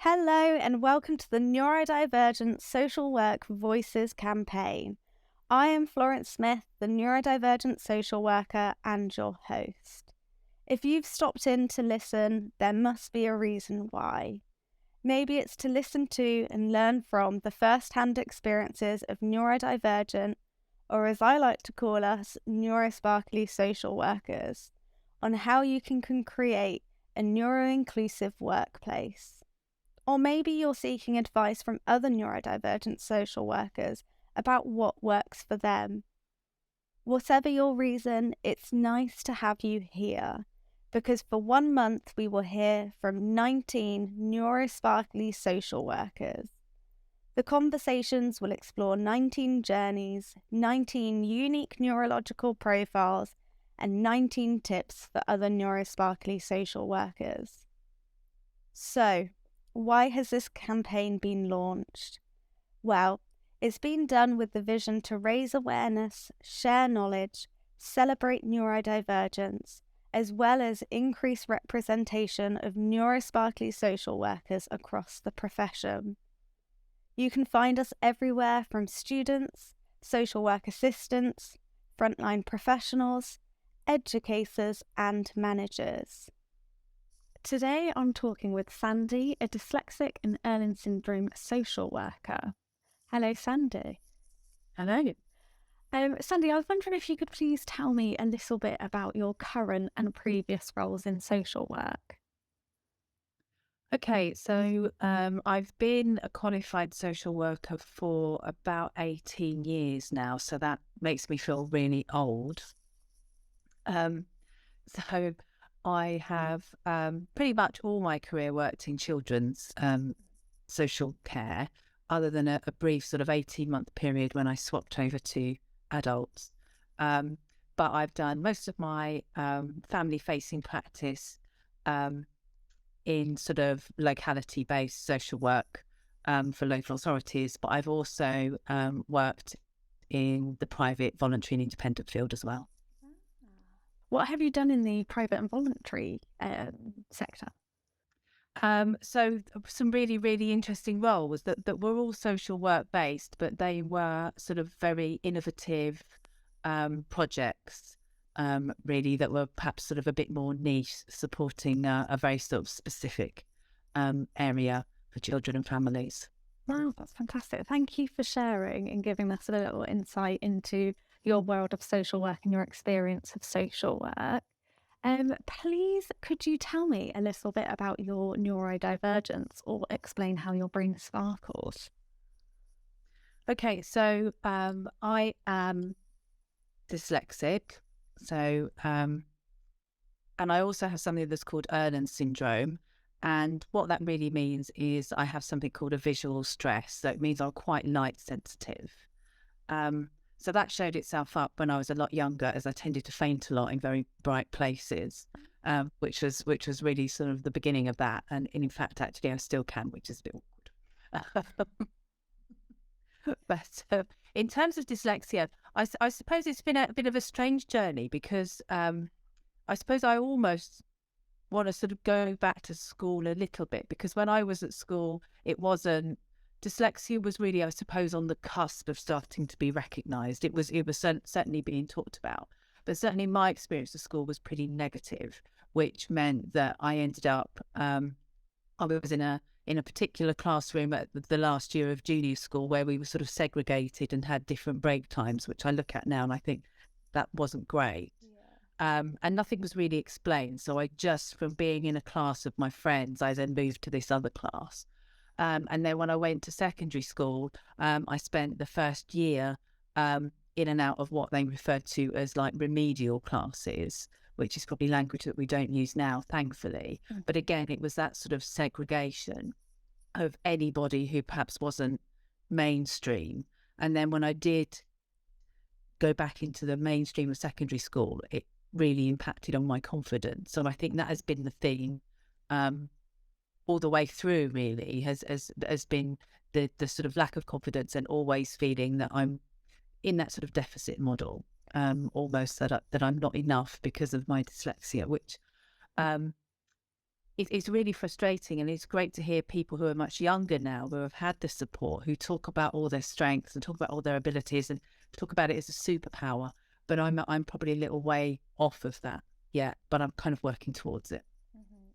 Hello and welcome to the Neurodivergent Social Work Voices campaign. I am Florence Smith, the neurodivergent social worker and your host. If you've stopped in to listen, there must be a reason why. Maybe it's to listen to and learn from the first-hand experiences of neurodivergent, or as I like to call us, neurosparkly social workers, on how you can create a neuro-inclusive workplace. Or maybe you're seeking advice from other neurodivergent social workers about what works for them. Whatever your reason, it's nice to have you here, because for 1 month we will hear from 19 neurosparkly social workers. The conversations will explore 19 journeys, 19 unique neurological profiles, and 19 tips for other neurosparkly social workers. So, why has this campaign been launched? Well, it's been done with the vision to raise awareness, share knowledge, celebrate neurodivergence, as well as increase representation of neurosparkly social workers across the profession. You can find us everywhere from students, social work assistants, frontline professionals, educators, and managers. Today I'm talking with Sandy, a Dyslexic and Irlen Syndrome social worker. Hello, Sandy. Hello. Sandy, I was wondering if you could please tell me a little bit about your current and previous roles in social work. Okay, so I've been a qualified social worker for about 18 years now, so that makes me feel really old. So I have pretty much all my career worked in children's social care, other than a brief sort of 18-month period when I swapped over to adults. But I've done most of my family-facing practice in sort of locality-based social work for local authorities, but I've also worked in the private, voluntary and independent field as well. What have you done in the private and voluntary sector? So some really, really interesting roles that were all social work based, but they were sort of very innovative projects, really, that were perhaps sort of a bit more niche, supporting a very sort of specific area for children and families. Wow, that's fantastic. Thank you for sharing and giving us a little insight into your world of social work and your experience of social work. Please, could you tell me a little bit about your neurodivergence or explain how your brain sparkles? Okay, so I am dyslexic, so and I also have something that's called Irlen Syndrome. And what that really means is I have something called a visual stress. So it means I'm quite light sensitive. So that showed itself up when I was a lot younger, as I tended to faint a lot in very bright places, which was really sort of the beginning of that. And in fact, actually, I still can, which is a bit awkward. But in terms of dyslexia, I suppose it's been a bit of a strange journey because I suppose I almost want to sort of go back to school a little bit, because when I was at school, dyslexia was really, I suppose, on the cusp of starting to be recognised. It was certainly being talked about, but certainly my experience of school was pretty negative, which meant that I ended up, I was in a particular classroom at the last year of junior school where we were sort of segregated and had different break times, which I look at now and I think that wasn't great. And nothing was really explained. So from being in a class of my friends, I then moved to this other class. And then when I went to secondary school, I spent the first year in and out of what they referred to as like remedial classes, which is probably language that we don't use now, thankfully. But again, it was that sort of segregation of anybody who perhaps wasn't mainstream. And then when I did go back into the mainstream of secondary school, it really impacted on my confidence. So I think that has been the theme all the way through, really, has been the sort of lack of confidence and always feeling that I'm in that sort of deficit model, almost that I'm not enough because of my dyslexia, which it's really frustrating, and it's great to hear people who are much younger now, who have had the support, who talk about all their strengths and talk about all their abilities and talk about it as a superpower. But I'm probably a little way off of that yet, but I'm kind of working towards it.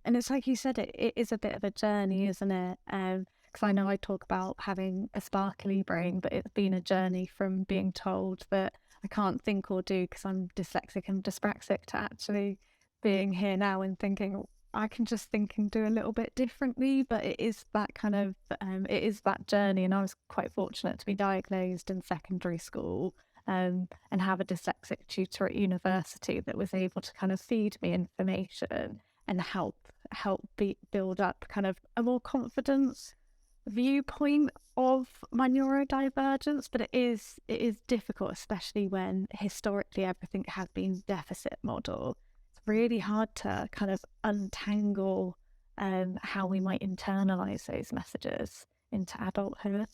And it's like you said, it is a bit of a journey, isn't it? Because I know I talk about having a sparkly brain, but it's been a journey from being told that I can't think or do because I'm dyslexic and dyspraxic to actually being here now and thinking I can just think and do a little bit differently. But it is that kind of, it is that journey. And I was quite fortunate to be diagnosed in secondary school. And have a dyslexic tutor at university that was able to kind of feed me information and help build up kind of a more confident viewpoint of my neurodivergence. But it is difficult, especially when historically everything has been deficit model. It's really hard to kind of untangle how we might internalize those messages into adulthood.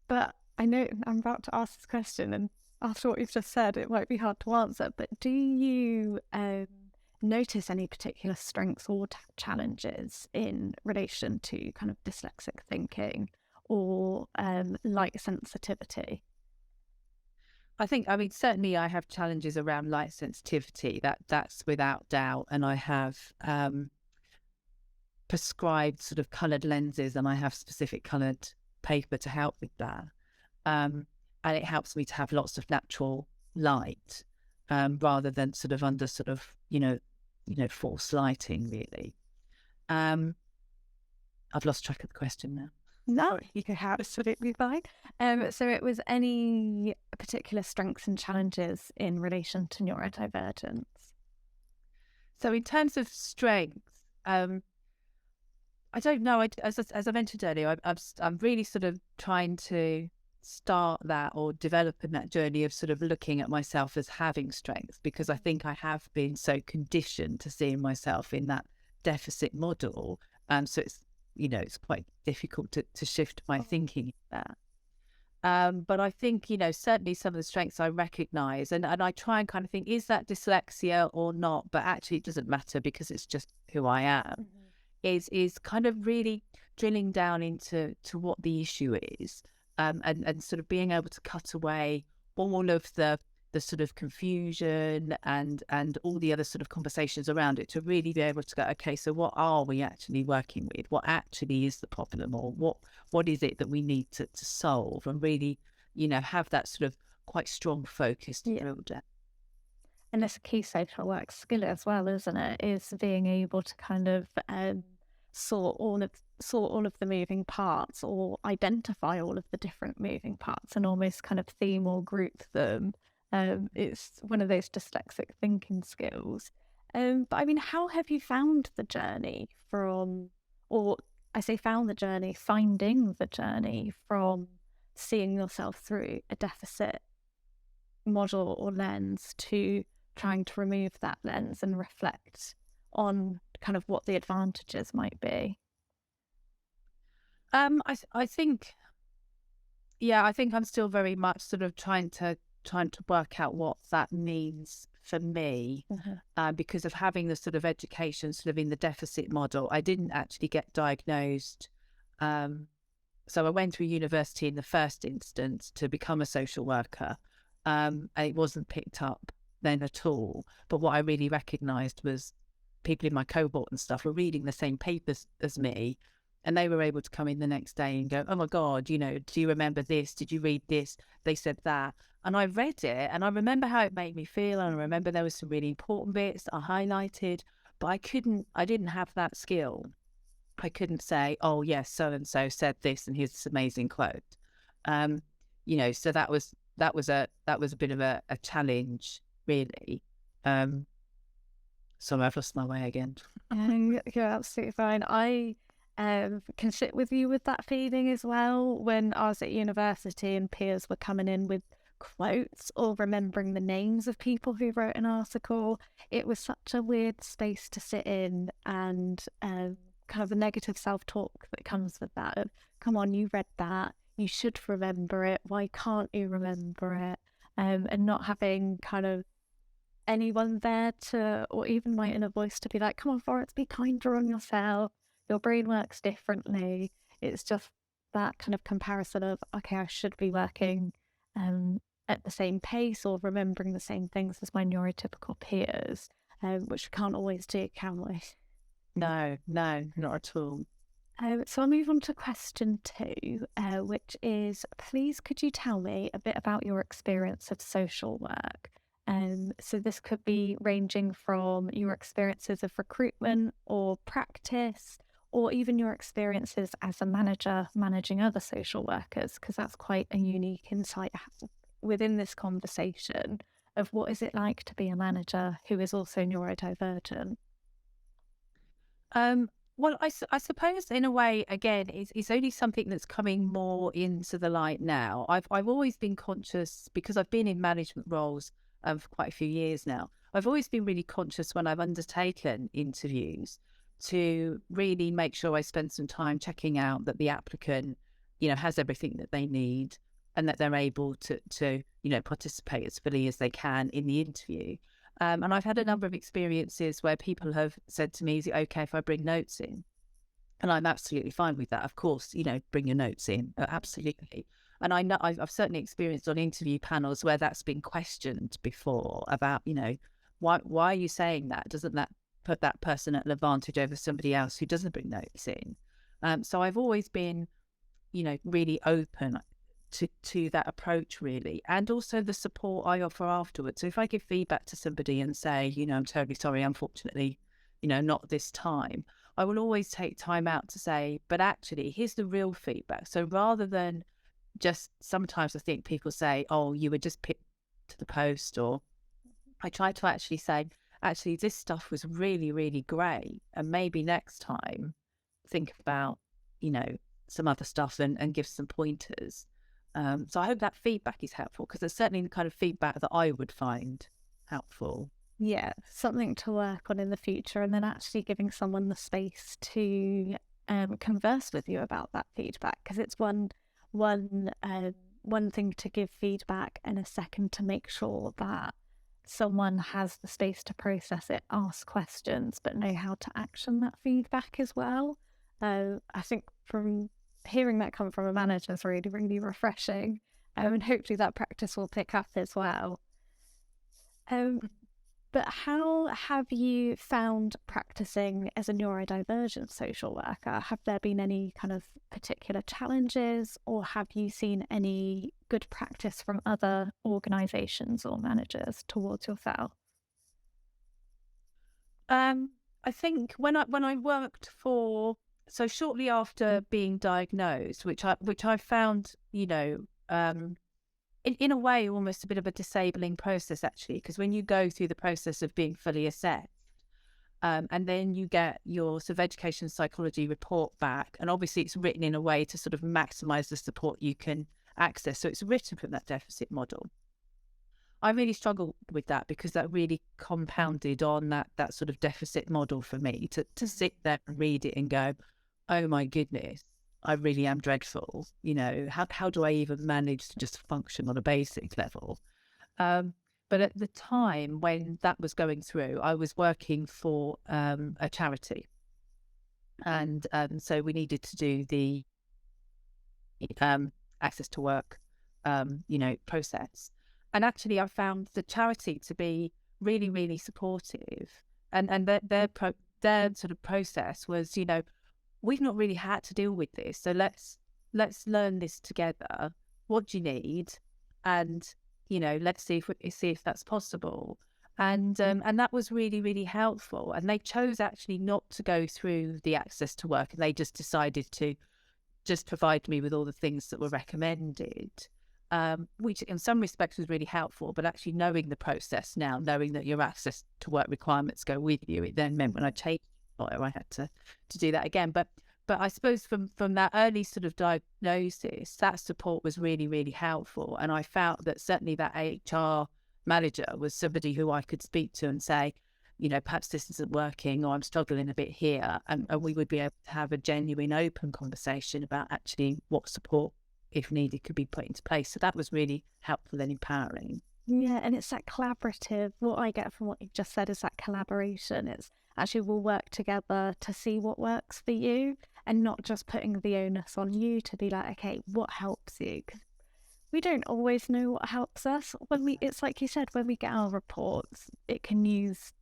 But I know I'm about to ask this question, and after what you've just said, it might be hard to answer, but do you notice any particular strengths or challenges in relation to kind of dyslexic thinking or light sensitivity? I mean, certainly I have challenges around light sensitivity. That's without doubt. And I have prescribed sort of coloured lenses, and I have specific coloured paper to help with that. And it helps me to have lots of natural light rather than sort of under sort of, false lighting, really. I've lost track of the question now. No, you can absolutely fine. So it was any particular strengths and challenges in relation to neurodivergence? So in terms of strengths, I don't know. As I mentioned earlier, I'm really sort of trying to start that or develop in that journey of sort of looking at myself as having strengths, because I think I have been so conditioned to seeing myself in that deficit model. So it's quite difficult to shift my thinking there. But I think, certainly some of the strengths I recognise, and I try and kind of think, is that dyslexia or not? But actually it doesn't matter because it's just who I am. Is kind of really drilling down into what the issue is, and sort of being able to cut away all of the sort of confusion and all the other sort of conversations around it, to really be able to go, okay, so what are we actually working with? What actually is the problem, or what is it that we need to solve, and really, have that sort of quite strong focus to build it. And it's a key social work skill as well, isn't it? Is being able to kind of sort all of the moving parts, or identify all of the different moving parts, and almost kind of theme or group them. It's one of those dyslexic thinking skills. But I mean, how have you found the journey from, or I say found the journey, finding the journey from seeing yourself through a deficit model or lens to trying to remove that lens and reflect on kind of what the advantages might be? I think, I think I'm still very much sort of trying to work out what that means for me, because of having the sort of education sort of in the deficit model. I didn't actually get diagnosed. So I went through university in the first instance to become a social worker, and it wasn't picked up then at all. But what I really recognised was people in my cohort and stuff were reading the same papers as me, and they were able to come in the next day and go, oh my God, do you remember this? Did you read this? They said that. And I read it, and I remember how it made me feel. And I remember there was some really important bits that I highlighted, but I didn't have that skill. I couldn't say, oh yes, so-and-so said this, and here's this amazing quote. So that was a bit of a challenge, really. Sorry, I've lost my way again. You're absolutely fine. I can sit with you with that feeling as well. When I was at university and peers were coming in with quotes or remembering the names of people who wrote an article, it was such a weird space to sit in, and kind of the negative self-talk that comes with that. Come on, you read that, you should remember it, why can't you remember it? And not having kind of anyone there to, or even my inner voice to be like, come on, Florence, be kinder on yourself. Your brain works differently. It's just that kind of comparison of, okay, I should be working at the same pace or remembering the same things as my neurotypical peers, which we can't always do, can we? No, not at all. So I'll move on to question 2, which is, please could you tell me a bit about your experience of social work? So this could be ranging from your experiences of recruitment or practice, or even your experiences as a manager managing other social workers, because that's quite a unique insight within this conversation of what is it like to be a manager who is also neurodivergent. Well, I suppose in a way, again, it's only something that's coming more into the light now. I've always been conscious because I've been in management roles for quite a few years now. I've always been really conscious when I've undertaken interviews to really make sure I spend some time checking out that the applicant, has everything that they need and that they're able to participate as fully as they can in the interview. And I've had a number of experiences where people have said to me, is it okay if I bring notes in? And I'm absolutely fine with that. Of course, bring your notes in. Absolutely. And I know I've certainly experienced on interview panels where that's been questioned before about, why are you saying that? Doesn't that put that person at an advantage over somebody else who doesn't bring notes in? So I've always been, really open to that approach, really, and also the support I offer afterwards. So if I give feedback to somebody and say, I'm terribly sorry, unfortunately, not this time, I will always take time out to say, but actually, here's the real feedback. So rather than just, sometimes I think people say, oh, you were just picked to the post, or I try to actually say, actually, this stuff was really, really great. And maybe next time, think about, some other stuff and give some pointers. So I hope that feedback is helpful, because it's certainly the kind of feedback that I would find helpful. Yeah, something to work on in the future, and then actually giving someone the space to converse with you about that feedback, because it's one thing to give feedback, and a second to make sure that someone has the space to process it, ask questions, but know how to action that feedback as well. I think from hearing that come from a manager is really, really refreshing, and hopefully that practice will pick up as well. But how have you found practicing as a neurodivergent social worker? Have there been any kind of particular challenges, or have you seen any good practice from other organisations or managers towards yourself? I think when I worked for, so shortly after being diagnosed, which I found, in a way, almost a bit of a disabling process, actually, because when you go through the process of being fully assessed, and then you get your sort of education psychology report back, and obviously it's written in a way to sort of maximise the support you can access. So it's written from that deficit model. I really struggled with that because that really compounded on that sort of deficit model for me to sit there and read it and go, oh my goodness, I really am dreadful. How do I even manage to just function on a basic level? But at the time when that was going through, I was working for a charity. And so we needed to do the access to work, process. And actually, I found the charity to be really, really supportive. And their sort of process was, we've not really had to deal with this, so let's learn this together. What do you need? And let's see if that's possible. And that was really, really helpful. And they chose actually not to go through the access to work, and they just decided to just provide me with all the things that were recommended. Which in some respects was really helpful, but actually knowing the process now, knowing that your access to work requirements go with you, it then meant when I changed employer, I had to do that again. But I suppose from that early sort of diagnosis, that support was really, really helpful. And I felt that certainly that HR manager was somebody who I could speak to and say, perhaps this isn't working, or I'm struggling a bit here. And we would be able to have a genuine, open conversation about actually what support, if needed, could be put into place. So that was really helpful and empowering. Yeah, and it's that collaborative. What I get from what you've just said is that collaboration. It's actually we'll work together to see what works for you and not just putting the onus on you to be like, okay, what helps you? 'Cause we don't always know what helps us. It's like you said, when we get our reports, it can use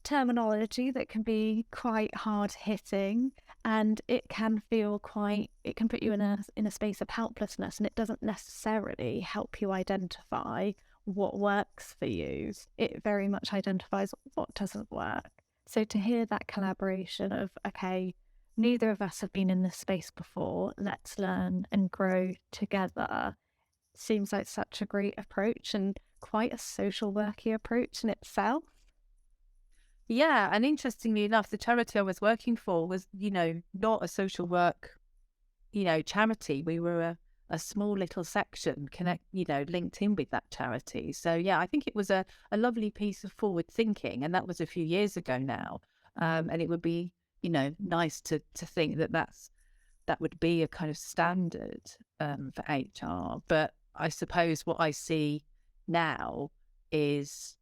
terminology that can be quite hard hitting, and it can put you in a space of helplessness, and it doesn't necessarily help you identify what works for you. It very much identifies what doesn't work. So to hear that collaboration of, okay, neither of us have been in this space before, let's learn and grow together, seems like such a great approach and quite a social worky approach in itself. Yeah, and interestingly enough, the charity I was working for was, not a social work, charity. We were a small little section linked in with that charity. So yeah, I think it was a lovely piece of forward thinking, and that was a few years ago now. And it would be, nice to think that would be a kind of standard for HR. But I suppose what I see now is,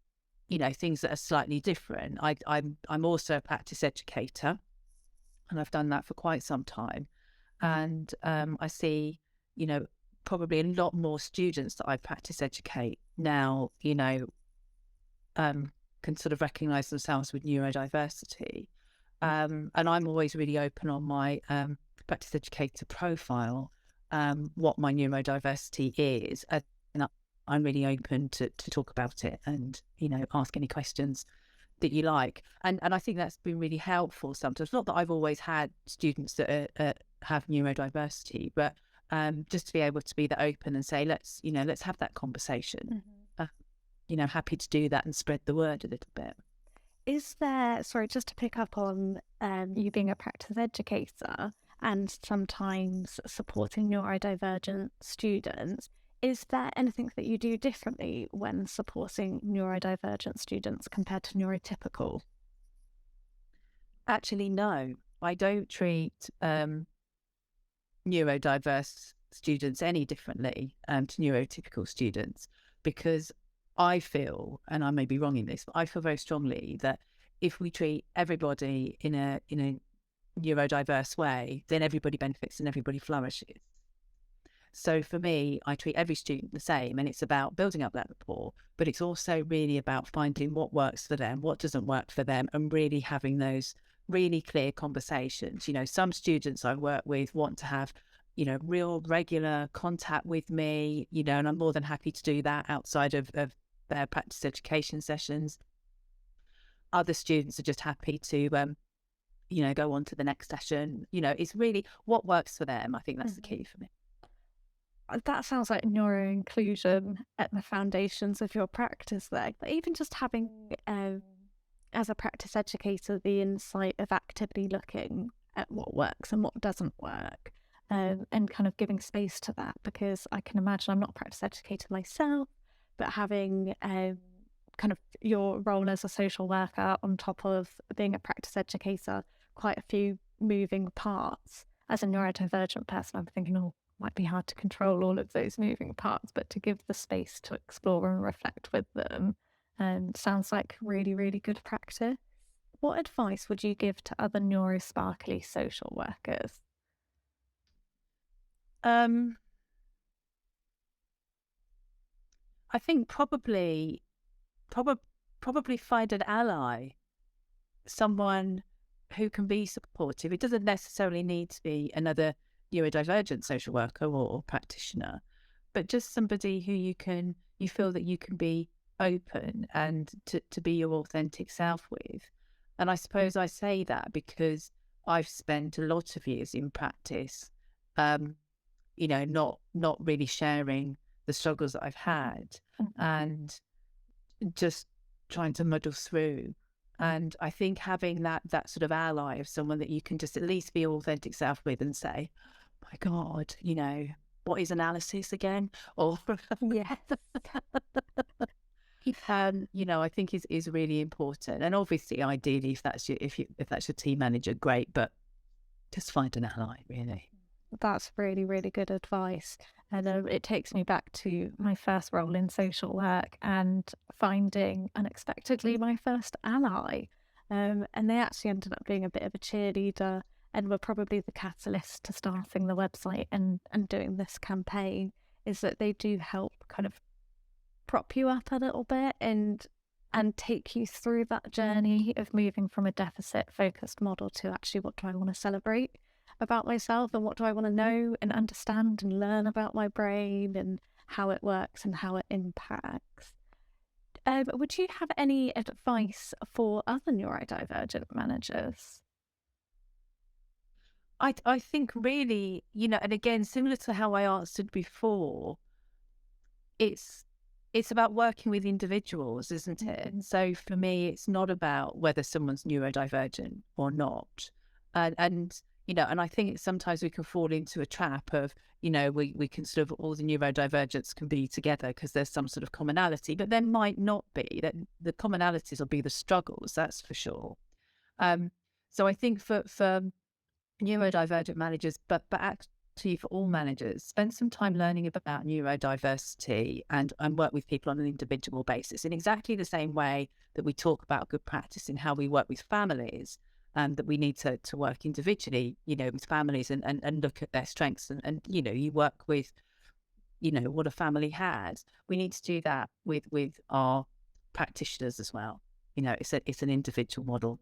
things that are slightly different. I'm also a practice educator, and I've done that for quite some time. And I see, probably a lot more students that I practice educate now, can sort of recognise themselves with neurodiversity. And I'm always really open on my practice educator profile, what my neurodiversity is. And I'm really open to talk about it and, ask any questions that you like. And I think that's been really helpful sometimes. Not that I've always had students that have neurodiversity, but just to be able to be that open and say, let's have that conversation. Happy to do that and spread the word a little bit. Is there, sorry, just to pick up on you being a practice educator and sometimes supporting neurodivergent students, is there anything that you do differently when supporting neurodivergent students compared to neurotypical? Actually, no, I don't treat neurodiverse students any differently to neurotypical students, because I feel, and I may be wrong in this, but I feel very strongly that if we treat everybody in a neurodiverse way, then everybody benefits and everybody flourishes. So for me, I treat every student the same, and it's about building up that rapport, but it's also really about finding what works for them, what doesn't work for them, and really having those really clear conversations. Some students I work with want to have, real regular contact with me, and I'm more than happy to do that outside of their practice education sessions. Other students are just happy to, go on to the next session. It's really what works for them. I think that's the key for me. That sounds like neuro inclusion at the foundations of your practice there. But even just having, as a practice educator, the insight of actively looking at what works and what doesn't work, and kind of giving space to that, because I can imagine I'm not a practice educator myself, but having kind of your role as a social worker on top of being a practice educator, quite a few moving parts. As a neurodivergent person, I'm thinking, oh, might be hard to control all of those moving parts, but to give the space to explore and reflect with them sounds like really, really good practice. What advice would you give to other neurosparkly social workers? I think probably find an ally, someone who can be supportive. It doesn't necessarily need to be another neurodivergent social worker or practitioner, but just somebody who you feel that you can be open and to be your authentic self with. And I suppose I say that because I've spent a lot of years in practice, not really sharing the struggles that I've had and just trying to muddle through. And I think having that sort of ally of someone that you can just at least be your authentic self with and say, my God, what is analysis again? Or Yes. I think is really important. And obviously, ideally, if that's your team manager, great. But just find an ally, really. That's really, really good advice. And it takes me back to my first role in social work and finding unexpectedly my first ally. And they actually ended up being a bit of a cheerleader and were probably the catalyst to starting the website and doing this campaign, is that they do help kind of prop you up a little bit and take you through that journey of moving from a deficit focused model to actually, what do I want to celebrate about myself, and what do I want to know and understand and learn about my brain and how it works and how it impacts. Would you have any advice for other neurodivergent managers? I think really, and again, similar to how I answered before, it's about working with individuals, isn't it? So for me, it's not about whether someone's neurodivergent or not. And I think sometimes we can fall into a trap of, we can sort of, all the neurodivergents can be together because there's some sort of commonality, but there might not be. That the commonalities will be the struggles, that's for sure. So I think for neurodivergent managers, but actually for all managers, spend some time learning about neurodiversity and work with people on an individual basis in exactly the same way that we talk about good practice in how we work with families, and that we need to work individually, with families and look at their strengths and you work with, what a family has. We need to do that with our practitioners as well. It's an individual model.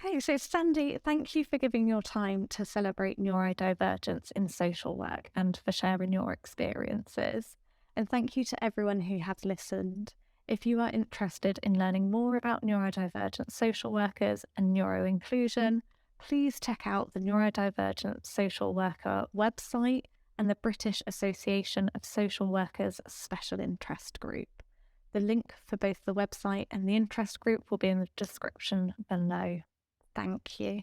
Okay, so Sandy, thank you for giving your time to celebrate neurodivergence in social work and for sharing your experiences. And thank you to everyone who has listened. If you are interested in learning more about neurodivergent social workers and neuroinclusion, please check out the Neurodivergent Social Worker website and the British Association of Social Workers Special Interest Group. The link for both the website and the interest group will be in the description below. Thank you.